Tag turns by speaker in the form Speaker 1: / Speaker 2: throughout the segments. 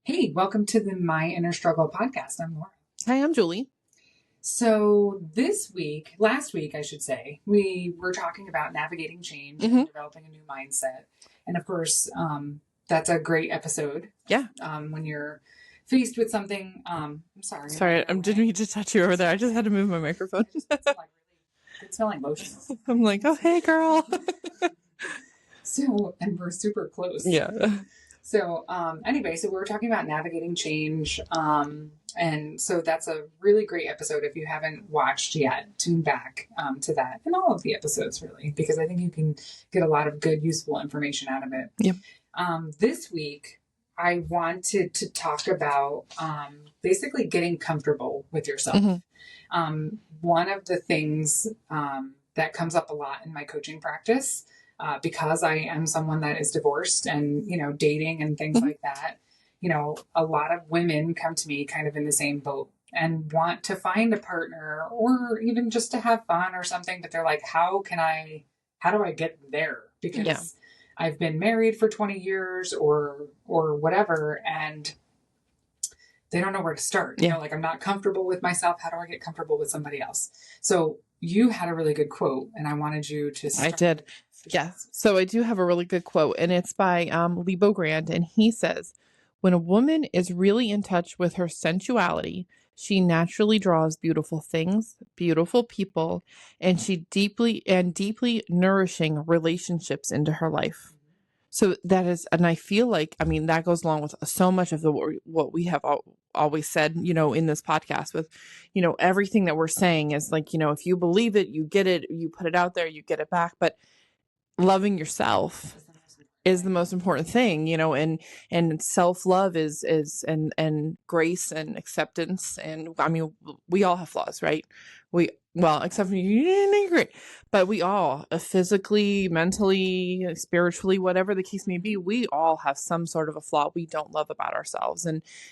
Speaker 1: Hey, welcome to the My Inner Struggle podcast. I'm Laura.
Speaker 2: Hi, I'm Julie.
Speaker 1: So last week, I should say, we were talking about navigating change and developing a new mindset. And of course, that's a great episode.
Speaker 2: Yeah.
Speaker 1: When you're faced with something, I'm sorry.
Speaker 2: Sorry, I didn't mean to touch you over there. I just had to move my microphone.
Speaker 1: It's like really good smelling lotion.
Speaker 2: I'm like, oh, hey, girl.
Speaker 1: And we're super close.
Speaker 2: Yeah.
Speaker 1: So anyway, so we were talking about navigating change. And so that's a really great episode. If you haven't watched yet, tune back to that and all of the episodes, really, because I think you can get a lot of good, useful information out of it.
Speaker 2: Yep.
Speaker 1: This week, I wanted to talk about basically getting comfortable with yourself. One of the things that comes up a lot in my coaching practice, because I am someone that is divorced and, dating and things like that, a lot of women come to me kind of in the same boat and want to find a partner or even just to have fun or something. But they're like, how do I get there? Because I've been married for 20 years or whatever. And they don't know where to start. I'm not comfortable with myself. How do I get comfortable with somebody else? So you had a really good quote and I wanted you to start.
Speaker 2: I did. Yeah. So I do have a really good quote, and it's by Lebo Grant. And he says, when a woman is really in touch with her sensuality, she naturally draws beautiful things, beautiful people, and she deeply nourishing relationships into her life. So that is, and I feel like, that goes along with so much of what we have always said, in this podcast with, everything that we're saying is like, if you believe it, you get it, you put it out there, you get it back. But loving yourself is the most important thing, and self-love is and grace and acceptance. And we all have flaws, right? Except for you didn't agree, but we all physically, mentally, spiritually, whatever the case may be, we all have some sort of a flaw we don't love about ourselves.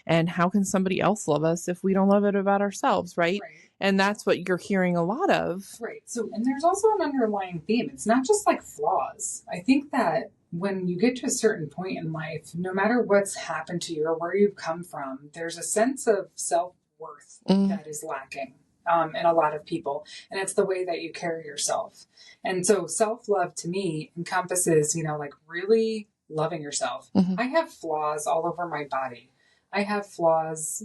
Speaker 2: And how can somebody else love us if we don't love it about ourselves, right? And that's what you're hearing a lot of.
Speaker 1: Right. So, and there's also an underlying theme. It's not just like flaws. I think that when you get to a certain point in life, no matter what's happened to you or where you've come from, there's a sense of self-worth that is lacking in a lot of people. And it's the way that you carry yourself. And so self-love to me encompasses, really loving yourself. I have flaws all over my body. I have flaws,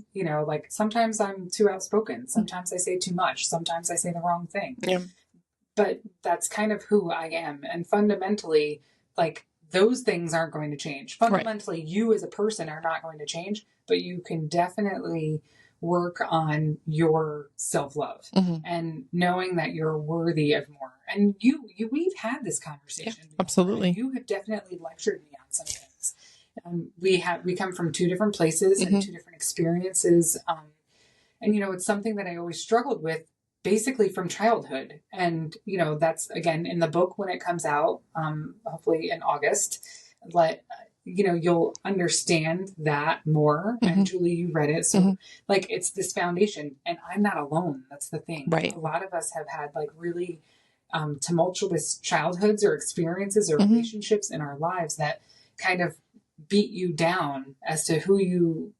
Speaker 1: sometimes I'm too outspoken. Sometimes I say too much. Sometimes I say the wrong thing.
Speaker 2: Yeah.
Speaker 1: But that's kind of who I am. And fundamentally, those things aren't going to change. Fundamentally, you as a person are not going to change, but you can definitely work on your self-love and knowing that you're worthy of more. And we've had this conversation.
Speaker 2: Yeah, absolutely.
Speaker 1: You have definitely lectured me on some things. We come from two different places and two different experiences. And, it's something that I always struggled with basically from childhood. And, that's again in the book when it comes out, hopefully in August, you'll understand that more. And Julie, you read it. So it's this foundation and I'm not alone. That's the thing.
Speaker 2: Right.
Speaker 1: A lot of us have had really tumultuous childhoods or experiences or relationships in our lives that kind of beat you down as to who you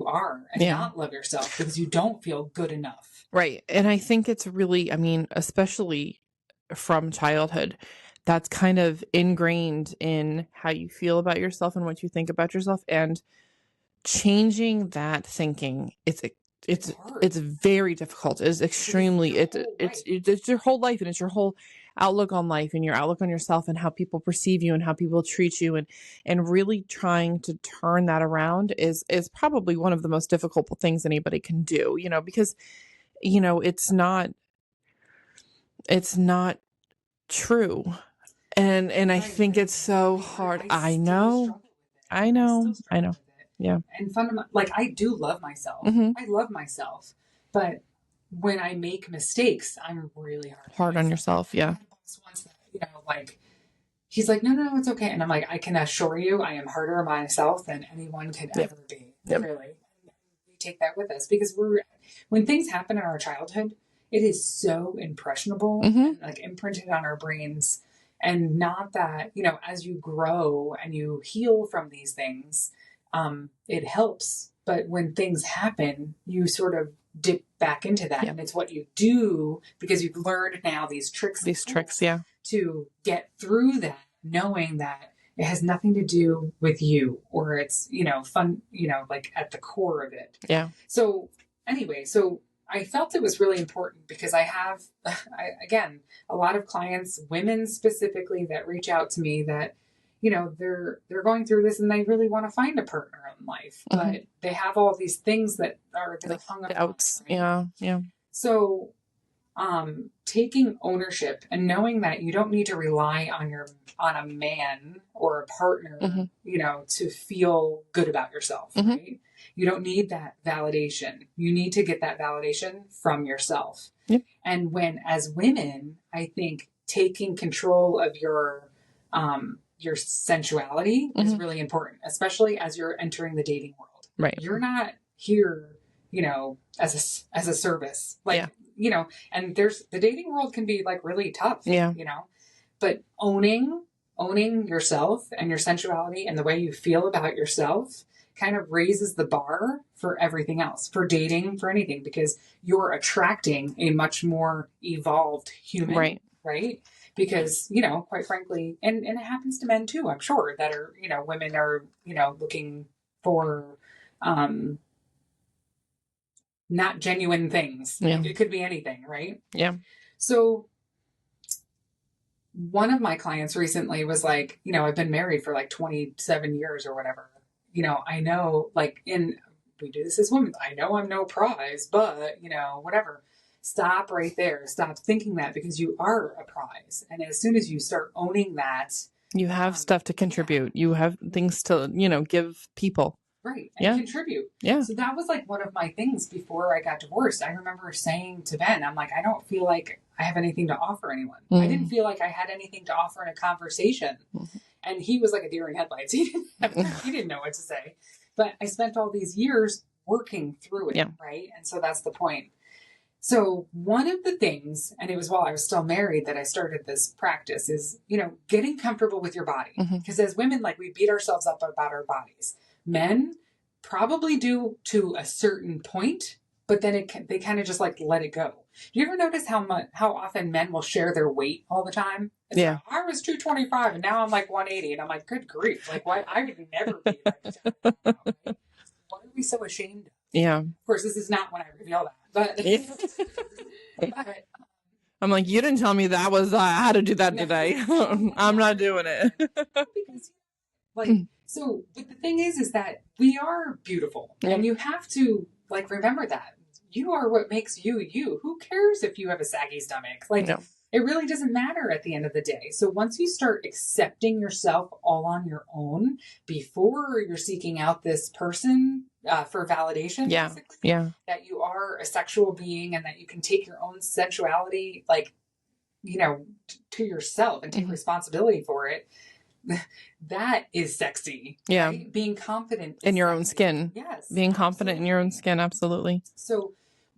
Speaker 1: are and not love yourself because you don't feel good enough.
Speaker 2: Right. And I think it's really, especially from childhood, that's kind of ingrained in how you feel about yourself and what you think about yourself, and changing that thinking. It's very difficult. It's extremely, it's your whole life, and it's your whole outlook on life and your outlook on yourself and how people perceive you and how people treat you, and really trying to turn that around is probably one of the most difficult things anybody can do, because, it's not true. And I think it's so hard. I know. Yeah.
Speaker 1: And fundamentally, I do love myself. I love myself. But when I make mistakes, I'm really
Speaker 2: hard on yourself. Yeah.
Speaker 1: Once that, he's like, no, it's okay. And I'm like, I can assure you, I am harder on myself than anyone could ever be. Really. We take that with us because when things happen in our childhood, it is so impressionable, and, imprinted on our brains. And not that, as you grow and you heal from these things, it helps. But when things happen, you sort of dip back into that. And it's what you do because you've learned now these tricks, to get through that, knowing that it has nothing to do with you, or it's, fun, like at the core of it.
Speaker 2: Yeah.
Speaker 1: So anyway, I felt it was really important because I have, again, a lot of clients, women specifically, that reach out to me that, they're going through this and they really want to find a partner in life, but they have all these things that are like hung up.
Speaker 2: Doubts. Right? Yeah.
Speaker 1: So, taking ownership and knowing that you don't need to rely on a man or a partner, to feel good about yourself, right? You don't need that validation. You need to get that validation from yourself.
Speaker 2: Yep.
Speaker 1: And as women, I think taking control of your sensuality is really important, especially as you're entering the dating world.
Speaker 2: Right.
Speaker 1: You're not here, as a service, and the dating world can be like really tough, but owning yourself and your sensuality and the way you feel about yourself kind of raises the bar for everything else, for dating, for anything, because you're attracting a much more evolved human, right? Because, quite frankly, and it happens to men too, I'm sure, that are, women are, looking for, not genuine things.
Speaker 2: Yeah.
Speaker 1: It could be anything, right?
Speaker 2: Yeah.
Speaker 1: So one of my clients recently was like, I've been married for like 27 years or whatever. I know, we do this as women. I know I'm no prize, but, whatever. Stop right there. Stop thinking that, because you are a prize. And as soon as you start owning that,
Speaker 2: you have stuff to contribute. You have things to, give people.
Speaker 1: Right. And contribute.
Speaker 2: Yeah.
Speaker 1: So that was like one of my things before I got divorced. I remember saying to Ben, I'm like, I don't feel like I have anything to offer anyone. I didn't feel like I had anything to offer in a conversation. And he was like a deer in headlights. He didn't know what to say. But I spent all these years working through it. Right. And so that's the point. So one of the things, and it was while I was still married that I started this practice, is, getting comfortable with your body. Because as women, we beat ourselves up about our bodies. Men probably do to a certain point, but then they kind of just let it go. Do you ever notice how often men will share their weight all the time? It's like, I was 225 and now I'm like 180, and I'm like, good grief! Why? I would never be like that. Right? Why are we so ashamed?
Speaker 2: Yeah.
Speaker 1: Of course, this is not when I reveal that, but
Speaker 2: I'm like, you didn't tell me that was I had to do that today. I'm not doing it.
Speaker 1: Because so, but the thing is that we are beautiful, and you have to remember that you are what makes you you. Who cares if you have a saggy stomach? It really doesn't matter at the end of the day. So once you start accepting yourself all on your own before you're seeking out this person for validation, that you are a sexual being and that you can take your own sensuality, to yourself and take responsibility for it. That is sexy.
Speaker 2: Yeah.
Speaker 1: Right? Being confident
Speaker 2: in your own skin.
Speaker 1: Yes.
Speaker 2: Being confident in your own skin. Absolutely.
Speaker 1: So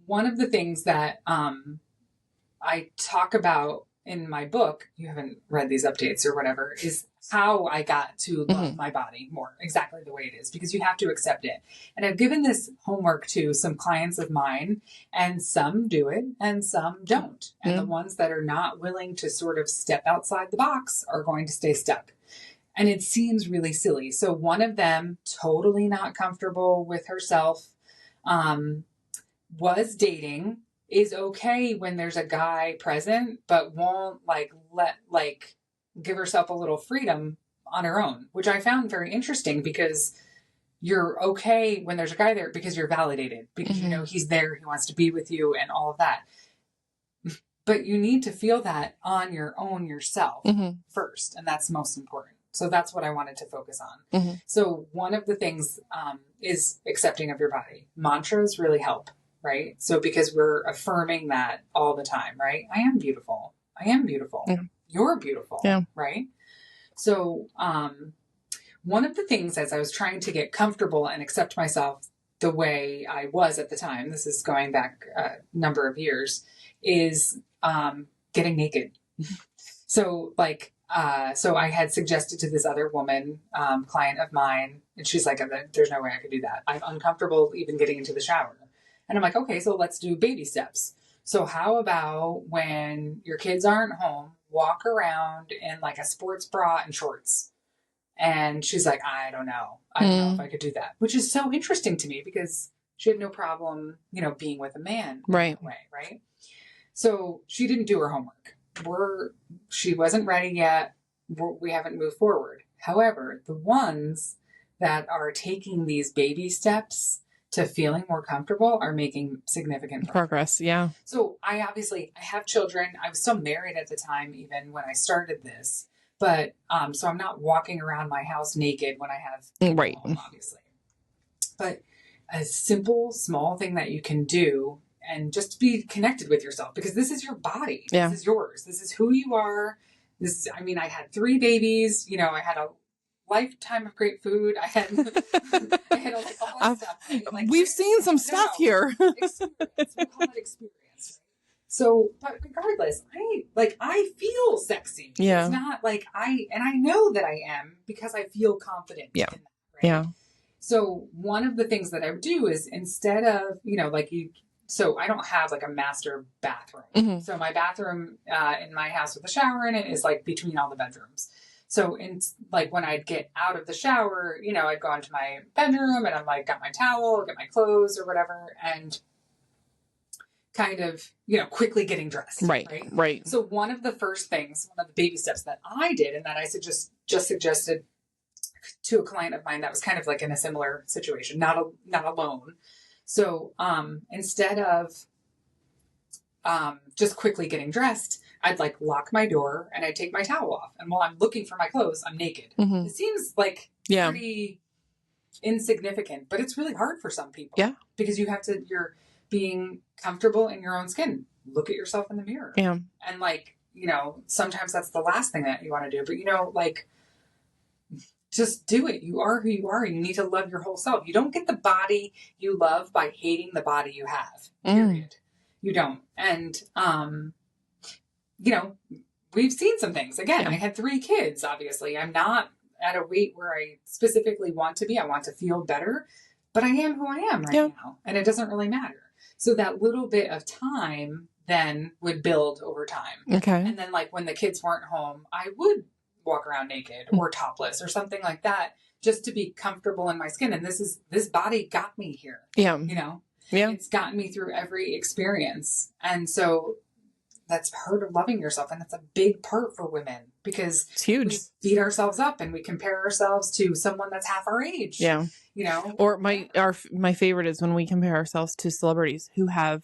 Speaker 1: one of the things that I talk about in my book, you haven't read these updates or whatever, is how I got to love my body more exactly the way it is, because you have to accept it. And I've given this homework to some clients of mine, and some do it and some don't. And the ones that are not willing to sort of step outside the box are going to stay stuck. And it seems really silly. So one of them, totally not comfortable with herself, was dating, is okay when there's a guy present, but won't give herself a little freedom on her own, which I found very interesting, because you're okay when there's a guy there because you're validated, because he's there, he wants to be with you and all of that. But you need to feel that on your own yourself first, and that's most important. So that's what I wanted to focus on. So one of the things is accepting of your body. Mantras really help, right? So because we're affirming that all the time, right? I am beautiful. I am beautiful. You're beautiful, right? So one of the things, as I was trying to get comfortable and accept myself the way I was at the time, this is going back a number of years, is getting naked. So So I had suggested to this other woman, client of mine, and she's like, there's no way I could do that. I'm uncomfortable even getting into the shower. And I'm like, okay, so let's do baby steps. So how about when your kids aren't home, walk around in like a sports bra and shorts? And she's like, I don't know. I don't know if I could do that, which is so interesting to me because she had no problem, being with a man
Speaker 2: Right.
Speaker 1: that way, right? So she didn't do her homework. She wasn't ready yet. We haven't moved forward. However, the ones that are taking these baby steps to feeling more comfortable are making significant
Speaker 2: progress. Yeah.
Speaker 1: So I have children. I was still married at the time, even when I started this. But so I'm not walking around my house naked when I have people
Speaker 2: right
Speaker 1: home, obviously. But a simple, small thing that you can do and just be connected with yourself because this is your body.
Speaker 2: Yeah.
Speaker 1: This is yours. This is who you are. I had 3 babies. I had a lifetime of great food. I had like all this stuff. Right? Like,
Speaker 2: we've seen some stuff here.
Speaker 1: Experience. We call it experience. So, but regardless, I feel sexy.
Speaker 2: Yeah.
Speaker 1: It's not like I know that I am because I feel confident in that. Right?
Speaker 2: Yeah.
Speaker 1: So one of the things that I would do is instead of, so I don't have like a master bathroom.
Speaker 2: Mm-hmm.
Speaker 1: So my bathroom in my house with a shower in it is like between all the bedrooms. So when I'd get out of the shower, I'd go into my bedroom and I'm like, got my towel, get my clothes or whatever. And kind of, quickly getting dressed. Right. So one of the baby steps that I did and that I just suggested to a client of mine that was kind of like in a similar situation, not alone. So instead of just quickly getting dressed, I'd like lock my door and I'd take my towel off. And while I'm looking for my clothes, I'm naked.
Speaker 2: Mm-hmm.
Speaker 1: It seems like pretty insignificant, but it's really hard for some people.
Speaker 2: Yeah.
Speaker 1: Because you're being comfortable in your own skin. Look at yourself in the mirror.
Speaker 2: Yeah.
Speaker 1: And sometimes that's the last thing that you want to do. But just do it. You are who you are. You need to love your whole self. You don't get the body you love by hating the body you have. Period. You don't. And, we've seen some things. Again, I had 3 kids, obviously. I'm not at a weight where I specifically want to be. I want to feel better, but I am who I am right now. And it doesn't really matter. So that little bit of time then would build over time.
Speaker 2: Okay.
Speaker 1: And then when the kids weren't home, I would walk around naked or topless or something like that just to be comfortable in my skin. And this body got me here.
Speaker 2: Yeah.
Speaker 1: It's gotten me through every experience. And so that's part of loving yourself. And that's a big part for women because
Speaker 2: it's huge.
Speaker 1: We beat ourselves up and we compare ourselves to someone that's half our age.
Speaker 2: Yeah. Or my favorite is when we compare ourselves to celebrities who have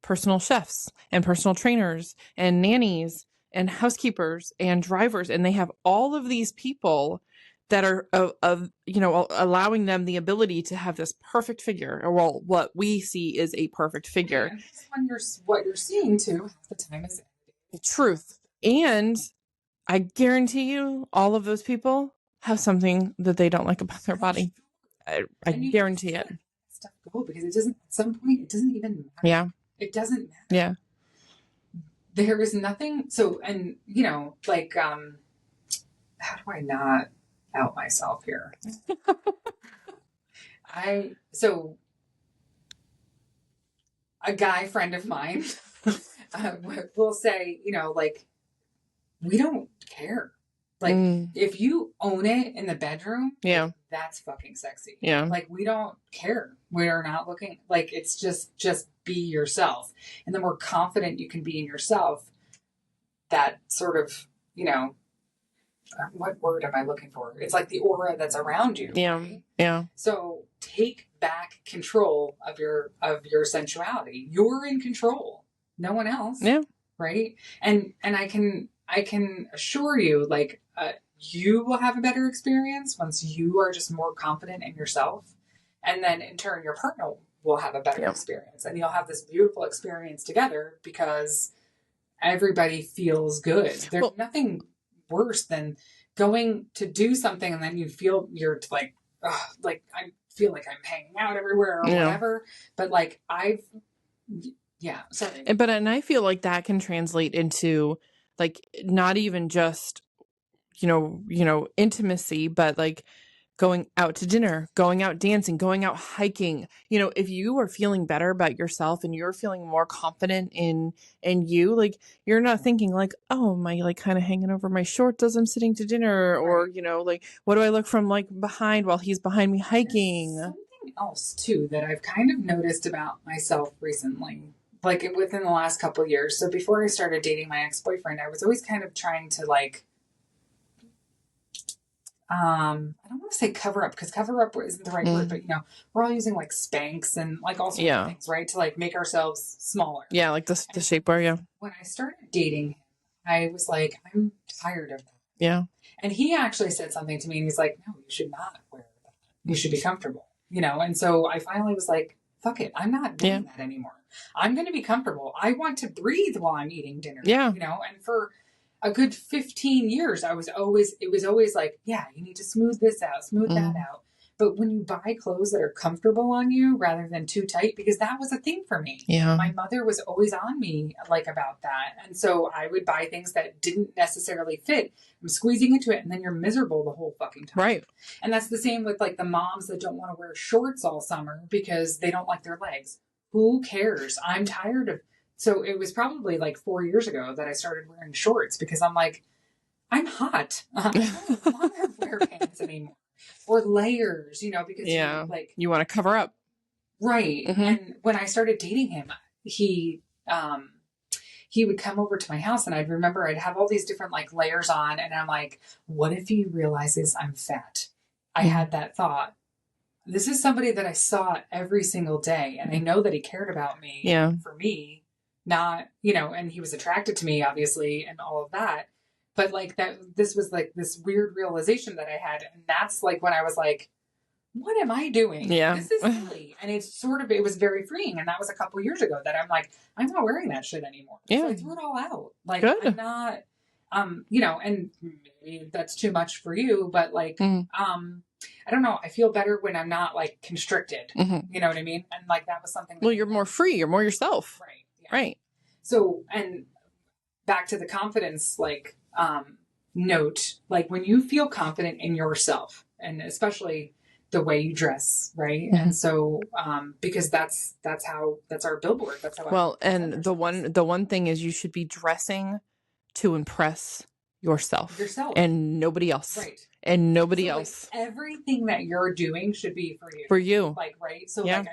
Speaker 2: personal chefs and personal trainers and nannies and housekeepers and drivers. And they have all of these people that are allowing them the ability to have this perfect figure. Or well, what we see is a perfect figure.
Speaker 1: And what you're seeing too half the time is
Speaker 2: the truth. And I guarantee you all of those people have something that they don't like about their body. I guarantee it.
Speaker 1: Stuff go because it doesn't. At some point, it doesn't even matter.
Speaker 2: Yeah,
Speaker 1: it doesn't matter.
Speaker 2: Yeah,
Speaker 1: there is nothing. So, and how do I not out myself here? A guy friend of mine will say, we don't care. If you own it in the bedroom, that's fucking sexy.
Speaker 2: Yeah.
Speaker 1: We don't care. We're not looking it's just be yourself. And the more confident you can be in yourself, that sort of, what word am I looking for? It's like the aura that's around you.
Speaker 2: Yeah.
Speaker 1: Right?
Speaker 2: Yeah.
Speaker 1: So take back control of your sensuality. You're in control. No one else.
Speaker 2: Yeah.
Speaker 1: Right. And I can assure you, you will have a better experience once you are just more confident in yourself. And then in turn, your partner will have a better experience. And you'll have this beautiful experience together because everybody feels good. There's nothing worse than going to do something and then you feel you're I feel like I'm hanging out everywhere or whatever. But sorry.
Speaker 2: And I feel like that can translate into not even just intimacy, but like going out to dinner, going out dancing, going out hiking. If you are feeling better about yourself and you're feeling more confident in you, like you're not thinking like, oh, am I like kind of hanging over my shorts as I'm sitting to dinner, or like what do I look from like behind while he's behind me hiking?
Speaker 1: There's something else too that I've kind of noticed about myself recently, like within the last couple of years. So before I started dating my ex-boyfriend, I was always kind of trying to like I don't want to say cover up, because cover up isn't the right word, but we're all using like Spanx and like all sorts of things, right? To like make ourselves smaller.
Speaker 2: Yeah, like the shapewear, yeah.
Speaker 1: When I started dating him, I was like, I'm tired of that.
Speaker 2: Yeah.
Speaker 1: And he actually said something to me and he's like, no, you should not wear that. You should be comfortable, And so I finally was like, fuck it. I'm not doing that anymore. I'm going to be comfortable. I want to breathe while I'm eating dinner.
Speaker 2: Yeah.
Speaker 1: And for a good 15 years, it was always like, yeah, you need to smooth this out, smooth that out. But when you buy clothes that are comfortable on you rather than too tight, because that was a thing for me.
Speaker 2: Yeah.
Speaker 1: My mother was always on me like about that. And so I would buy things that didn't necessarily fit. I'm squeezing into it and then you're miserable the whole fucking time.
Speaker 2: Right.
Speaker 1: And that's the same with like the moms that don't want to wear shorts all summer because they don't like their legs. Who cares? I'm tired of. So it was probably like 4 years ago that I started wearing shorts because I'm like, I'm hot. I don't want to wear pants anymore. Or layers, because
Speaker 2: you want to cover up.
Speaker 1: Right. Mm-hmm. And when I started dating him, he would come over to my house and I'd have all these different like layers on. And I'm like, what if he realizes I'm fat? I had that thought. This is somebody that I saw every single day. And I know that he cared about me for me. Not, and he was attracted to me, obviously, and all of that. But like this was like this weird realization that I had. And that's like when I was like, what am I doing?
Speaker 2: Yeah.
Speaker 1: This is silly. And it was very freeing. And that was a couple of years ago that I'm like, I'm not wearing that shit anymore.
Speaker 2: Yeah.
Speaker 1: So I threw it all out. Like,
Speaker 2: good.
Speaker 1: I'm not, and maybe that's too much for you, but like, I don't know. I feel better when I'm not like constricted. You know what I mean? And like, that was something.
Speaker 2: Well, you're more free. You're more yourself.
Speaker 1: Right. Yeah.
Speaker 2: Right.
Speaker 1: So, and back to the confidence, like, note, like when you feel confident in yourself and especially the way you dress, right? Mm-hmm. And so, because that's our billboard. That's how.
Speaker 2: And the one thing is you should be dressing to impress yourself and nobody else.
Speaker 1: Right.
Speaker 2: And nobody else.
Speaker 1: Like, everything that you're doing should be for you.
Speaker 2: For you.
Speaker 1: Like, right? So like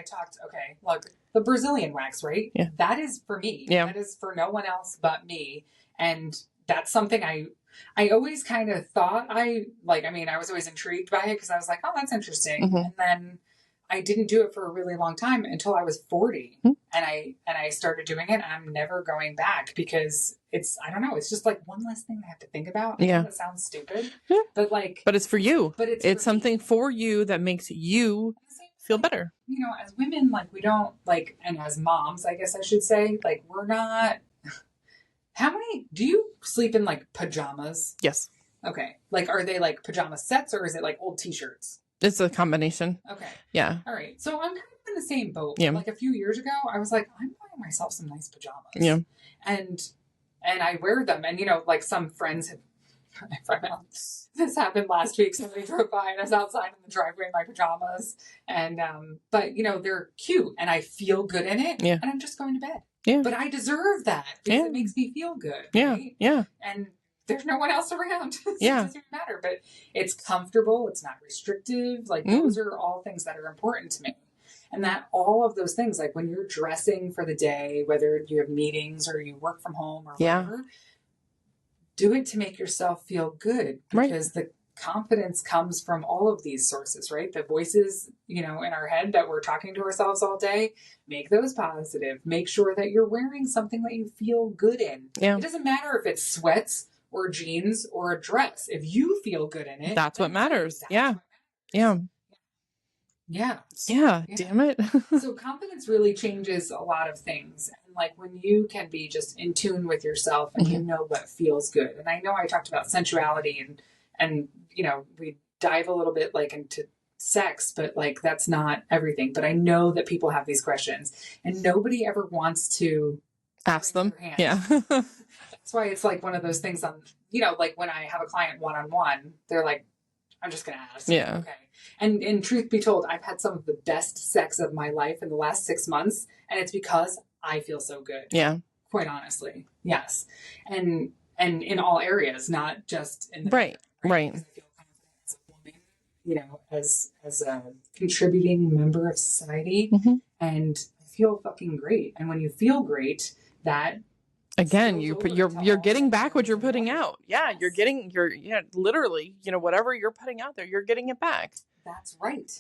Speaker 1: look, the Brazilian wax, right?
Speaker 2: Yeah.
Speaker 1: That is for me.
Speaker 2: Yeah.
Speaker 1: That is for no one else but me. And that's something I always kind of thought I was always intrigued by it because I was like, oh, that's interesting. Mm-hmm. And then I didn't do it for a really long time until I was 40. Mm-hmm. And I started doing it and I'm never going back because it's just like one less thing I have to think about.
Speaker 2: Yeah.
Speaker 1: That sounds stupid.
Speaker 2: Yeah.
Speaker 1: But
Speaker 2: it's for you.
Speaker 1: But
Speaker 2: it's something for you that makes you feel better.
Speaker 1: As women, like we don't like, and as moms, I guess I should say, like we're not. How many do you sleep in like pajamas?
Speaker 2: Yes.
Speaker 1: Okay. Like, are they like pajama sets or is it like old t-shirts?
Speaker 2: It's a combination.
Speaker 1: Okay.
Speaker 2: Yeah.
Speaker 1: All right. So I'm kind of in the same boat.
Speaker 2: Yeah.
Speaker 1: Like a few years ago, I was like, I'm buying myself some nice pajamas.
Speaker 2: Yeah.
Speaker 1: And I wear them. And, like some friends have, this happened last week. Somebody drove by and I was outside in the driveway in my pajamas. And, but they're cute and I feel good in it.
Speaker 2: Yeah.
Speaker 1: And I'm just going to bed.
Speaker 2: Yeah.
Speaker 1: But I deserve that because it makes me feel good.
Speaker 2: Yeah.
Speaker 1: Right?
Speaker 2: Yeah.
Speaker 1: And there's no one else around. So
Speaker 2: yeah.
Speaker 1: It doesn't matter. But it's comfortable. It's not restrictive. Like those are all things that are important to me. And that all of those things, like when you're dressing for the day, whether you have meetings or you work from home or whatever, do it to make yourself feel good. Because the confidence comes from all of these sources, right? The voices, in our head that we're talking to ourselves all day, make those positive. Make sure that you're wearing something that you feel good in.
Speaker 2: Yeah.
Speaker 1: It doesn't matter if it's sweats or jeans or a dress. If you feel good in it,
Speaker 2: that's what matters. Yeah. Yeah.
Speaker 1: Yeah.
Speaker 2: Yeah. Damn it.
Speaker 1: So confidence really changes a lot of things. And like when you can be just in tune with yourself and you know what feels good. And I know I talked about sensuality and we dive a little bit like into sex, but like that's not everything. But I know that people have these questions and nobody ever wants to
Speaker 2: ask them. Yeah.
Speaker 1: That's why it's like one of those things on, like when I have a client one-on-one, they're like, I'm just going to ask.
Speaker 2: Yeah.
Speaker 1: Okay. And truth be told, I've had some of the best sex of my life in the last 6 months. And it's because I feel so good.
Speaker 2: Yeah.
Speaker 1: Quite honestly. Yes. And in all areas, not just in the
Speaker 2: Right. Right.
Speaker 1: Because I feel confident as a woman, as a contributing member of society. And I feel fucking great. And when you feel great, that
Speaker 2: again, you're getting back what you're putting out. Yeah, you're literally, whatever you're putting out there, you're getting it back.
Speaker 1: That's right.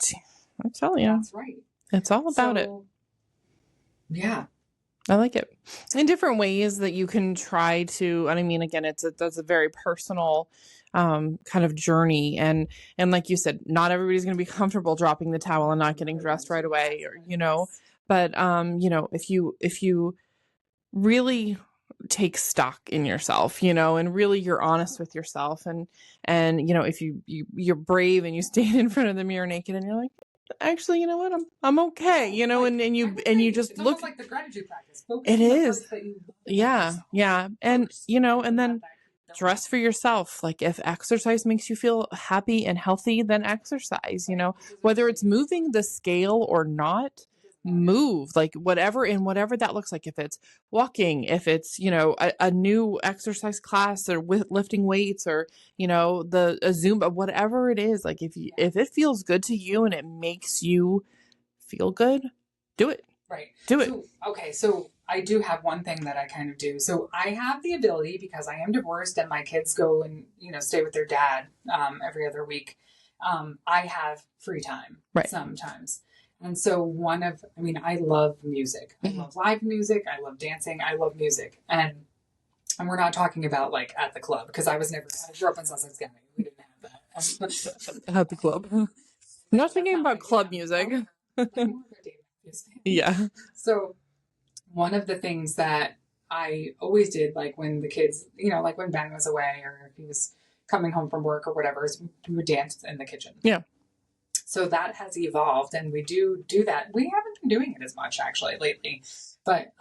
Speaker 2: I'm telling you.
Speaker 1: That's right.
Speaker 2: It's all about it.
Speaker 1: Yeah.
Speaker 2: I like it. In different ways that you can try to, and I mean, again, that's a very personal kind of journey. And like you said, not everybody's going to be comfortable dropping the towel and not getting dressed right away, or, but, if you really take stock in yourself, and really you're honest with yourself, and if you're brave and you stand in front of the mirror naked and you're like, actually, you know what, I'm okay, and you just
Speaker 1: it's
Speaker 2: look
Speaker 1: almost like the gratitude practice. Focus
Speaker 2: it
Speaker 1: on the
Speaker 2: is
Speaker 1: parts that you
Speaker 2: yeah and and then dress for yourself. Like if exercise makes you feel happy and healthy, then exercise, whether it's moving the scale or not, move, like whatever that looks like. If it's walking, if it's, a new exercise class, or with lifting weights, or, a Zumba, whatever it is, like if it feels good to you and it makes you feel good, do it.
Speaker 1: Right.
Speaker 2: Do it.
Speaker 1: So I do have one thing that I kind of do. So I have the ability, because I am divorced and my kids go and, stay with their dad every other week. I have free time sometimes. And so I love music. I love live music. I love dancing. I love music. And we're not talking about like at the club, because I grew up in Sussex County. We didn't have that.
Speaker 2: At the club. I'm not thinking about club music. Yeah.
Speaker 1: So one of the things that I always did, like when the kids, like when Ben was away or if he was coming home from work or whatever, is we would dance in the kitchen.
Speaker 2: Yeah.
Speaker 1: So that has evolved, and we do that. We haven't been doing it as much actually lately, but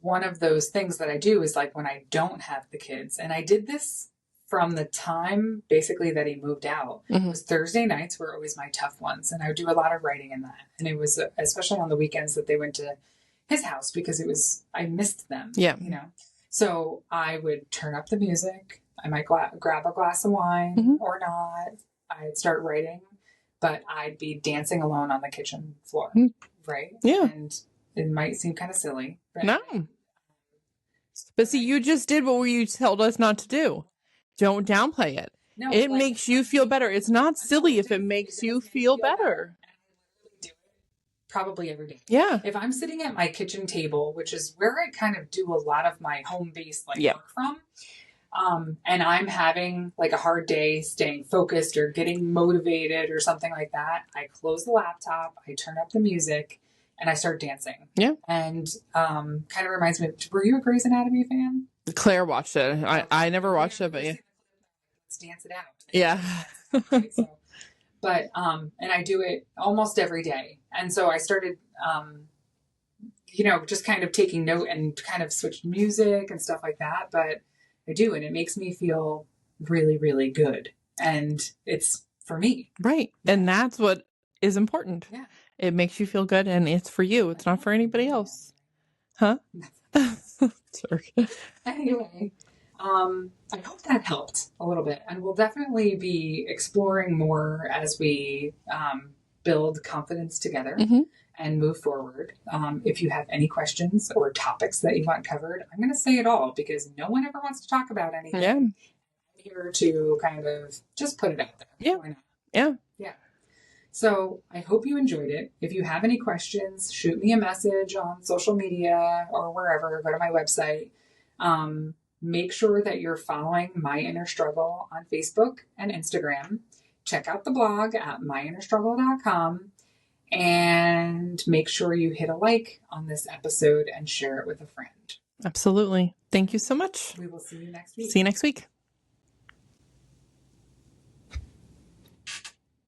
Speaker 1: one of those things that I do is like when I don't have the kids, and I did this from the time basically that he moved out. It was Thursday nights were always my tough ones, and I would do a lot of writing in that. And it was especially on the weekends that they went to his house, because I missed them.
Speaker 2: Yeah.
Speaker 1: So I would turn up the music. I might grab a glass of wine or not. I'd start writing, but I'd be dancing alone on the kitchen floor. Right.
Speaker 2: Yeah.
Speaker 1: And it might seem kind of silly. Right?
Speaker 2: No. But see, you just did what you told us not to do. Don't downplay it. No, it makes you feel better. It's not silly if it makes you feel better.
Speaker 1: Probably every day.
Speaker 2: Yeah.
Speaker 1: If I'm sitting at my kitchen table, which is where I kind of do a lot of my home base work from, and I'm having like a hard day staying focused or getting motivated or something like that, I close the laptop, I turn up the music, and I start dancing.
Speaker 2: Yeah.
Speaker 1: And kind of reminds me, were you a Grey's Anatomy fan?
Speaker 2: Claire watched it. I never watched it, but yeah.
Speaker 1: Let's dance it out.
Speaker 2: Yeah.
Speaker 1: But, and I do it almost every day. And so I started, just kind of taking note and kind of switched music and stuff like that. But I do, and it makes me feel really, really good. And it's for me.
Speaker 2: Right. And that's what is important.
Speaker 1: Yeah.
Speaker 2: It makes you feel good, and it's for you. It's not for anybody else. Huh? Sorry.
Speaker 1: Anyway, I hope that helped a little bit, and we'll definitely be exploring more as we build confidence together and move forward. If you have any questions or topics that you want covered, I'm going to say it all, because no one ever wants to talk about anything.
Speaker 2: Yeah.
Speaker 1: I'm here to kind of just put it out there.
Speaker 2: Yeah.
Speaker 1: Why not?
Speaker 2: Yeah.
Speaker 1: Yeah. So I hope you enjoyed it. If you have any questions, shoot me a message on social media or wherever. Go to my website. Make sure that you're following My Inner Struggle on Facebook and Instagram. Check out the blog at myinnerstruggle.com, and make sure you hit a like on this episode and share it with a friend.
Speaker 2: Absolutely. Thank you so much.
Speaker 1: We will see you next week.
Speaker 2: See you next week.